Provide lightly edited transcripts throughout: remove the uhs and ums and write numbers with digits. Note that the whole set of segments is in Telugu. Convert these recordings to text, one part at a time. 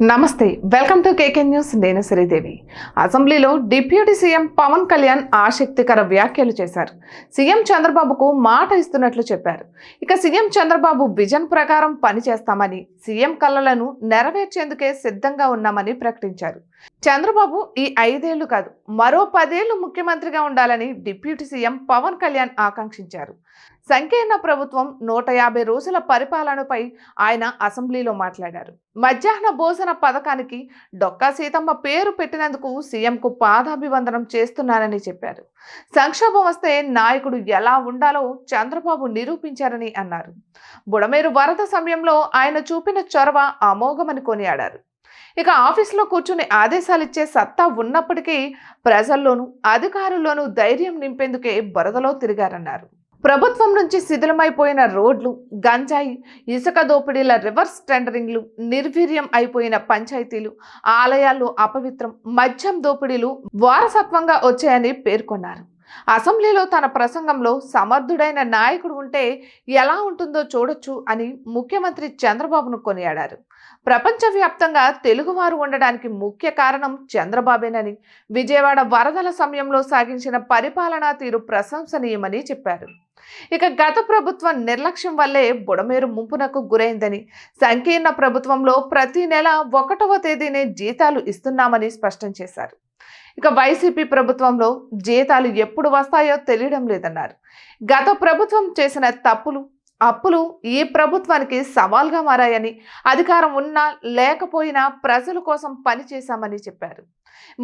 నమస్తే వెల్కమ్ టు కేకే న్యూస్. నేను శ్రీదేవి. అసెంబ్లీలో డిప్యూటీ సీఎం పవన్ కళ్యాణ్ ఆసక్తికర వ్యాఖ్యలు చేశారు. సీఎం చంద్రబాబుకు మాట ఇస్తున్నట్లు చెప్పారు. ఇక సీఎం చంద్రబాబు విజన్ ప్రకారం పనిచేస్తామని, సీఎం కలలను నెరవేర్చేందుకే సిద్ధంగా ఉన్నామని ప్రకటించారు. చంద్రబాబు ఈ 5 ఏళ్లు కాదు, మరో 10 ఏళ్లు ముఖ్యమంత్రిగా ఉండాలని డిప్యూటీ సీఎం పవన్ కళ్యాణ్ ఆకాంక్షించారు. సంకీర్ణ ప్రభుత్వం 150 రోజుల పరిపాలనపై ఆయన అసెంబ్లీలో మాట్లాడారు. మధ్యాహ్న భోజన పథకానికి డొక్కా సీతమ్మ పేరు పెట్టినందుకు సీఎంకు పాదాభివందనం చేస్తున్నానని చెప్పారు. సంక్షోభం వస్తే నాయకుడు ఎలా ఉండాలో చంద్రబాబు నిరూపించారని అన్నారు. బుడమేరు వరద సమయంలో ఆయన చూపిన చొరవ అమోఘమని కొనియాడారు. ఇక ఆఫీసులో కూర్చుని ఆదేశాలిచ్చే సత్తా ఉన్నప్పటికీ ప్రజల్లోనూ అధికారుల్లోనూ ధైర్యం నింపేందుకే బురదలో తిరిగారన్నారు. ప్రభుత్వం నుంచి శిథిలమైపోయిన రోడ్లు, గంజాయి, ఇసుక దోపిడీల రివర్స్ టెండరింగ్లు, నిర్వీర్యం అయిపోయిన పంచాయతీలు, ఆలయాల్లో అపవిత్రం, మద్యం దోపిడీలు వారసత్వంగా వచ్చాయని పేర్కొన్నారు. అసెంబ్లీలో తన ప్రసంగంలో సమర్థుడైన నాయకుడు ఉంటే ఎలా ఉంటుందో చూడొచ్చు అని ముఖ్యమంత్రి చంద్రబాబును కొనియాడారు. ప్రపంచవ్యాప్తంగా తెలుగువారు ఉండడానికి ముఖ్య కారణం చంద్రబాబేనని, విజయవాడ వరదల సమయంలో సాగించిన పరిపాలనా తీరు ప్రశంసనీయమని చెప్పారు. ఇక గత ప్రభుత్వం నిర్లక్ష్యం వల్లే బుడమేరు ముంపునకు గురైందని, సంకీర్ణ ప్రభుత్వంలో ప్రతి నెల 1వ తేదీనే జీతాలు ఇస్తున్నామని స్పష్టం చేశారు. ఇక వైసీపీ ప్రభుత్వంలో జీతాలు ఎప్పుడు వస్తాయో తెలియడం లేదన్నారు. గత ప్రభుత్వం చేసిన తప్పులు, అప్పులు ఈ ప్రభుత్వానికి సవాల్గా మారాయని, అధికారం ఉన్నా లేకపోయినా ప్రజల కోసం పనిచేశామని చెప్పారు.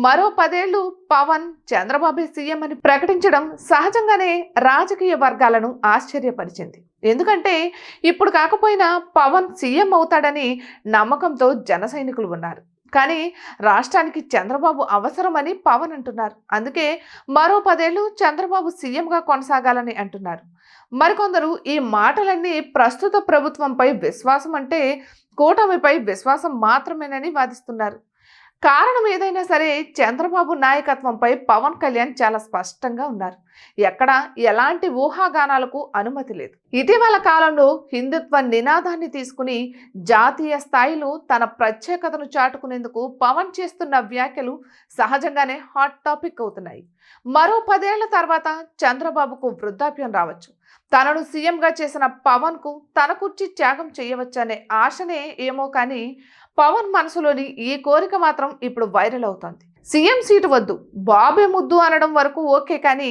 మరో 10 ఏళ్లు పవన్, చంద్రబాబు సీఎం అని ప్రకటించడం సహజంగానే రాజకీయ వర్గాలను ఆశ్చర్యపరిచింది. ఎందుకంటే ఇప్పుడు కాకపోయినా పవన్ సీఎం అవుతాడని నమ్మకంతో జన సైనికులు ఉన్నారు. కానీ రాష్ట్రానికి చంద్రబాబు అవసరమని పవన్ అంటున్నారు. అందుకే మరో 10 ఏళ్లు చంద్రబాబు సీఎంగా కొనసాగాలని అంటున్నారు. మరికొందరు ఈ మాటలన్నీ ప్రస్తుత ప్రభుత్వంపై విశ్వాసం అంటే కూటమిపై విశ్వాసం మాత్రమేనని వాదిస్తున్నారు. కారణం ఏదైనా సరే చంద్రబాబు నాయకత్వంపై పవన్ కళ్యాణ్ చాలా స్పష్టంగా ఉన్నారు. ఎక్కడ ఎలాంటి ఊహాగానాలకు అనుమతి లేదు. ఇటీవల కాలంలో హిందుత్వ నినాదాన్ని తీసుకుని జాతీయ స్థాయిలో తన ప్రత్యేకతను చాటుకునేందుకు పవన్ చేస్తున్న వ్యాఖ్యలు సహజంగానే హాట్ టాపిక్ అవుతున్నాయి. మరో 10 ఏళ్ల తర్వాత చంద్రబాబుకు వృద్ధాప్యం రావచ్చు. తనను సీఎంగా చేసిన పవన్కు తన కుర్చీ త్యాగం చేయవచ్చనే ఆశనే ఏమో కానీ పవన్ మనసులోని ఈ కోరిక మాత్రం ఇప్పుడు వైరల్ అవుతోంది. సీఎం సీటు వద్దు, బాబే ముద్దు అనడం వరకు ఓకే, కానీ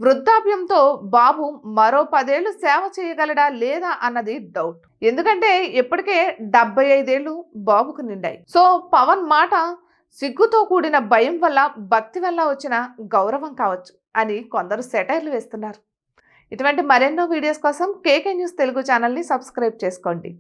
వృద్ధాప్యంతో బాబు మరో 10 ఏళ్లు సేవ చేయగలడా లేదా అన్నది డౌట్. ఎందుకంటే ఇప్పటికే 75 ఏళ్లు బాబుకు నిండాయి. సో పవన్ మాట సిగ్గుతో కూడిన భయం వల్ల, భక్తి వల్ల వచ్చిన గౌరవం కావచ్చు అని కొందరు సెటైర్లు వేస్తున్నారు. ఇటువంటి మరెన్నో వీడియోస్ కోసం కేకే న్యూస్ తెలుగు ఛానల్ని సబ్స్క్రైబ్ చేసుకోండి.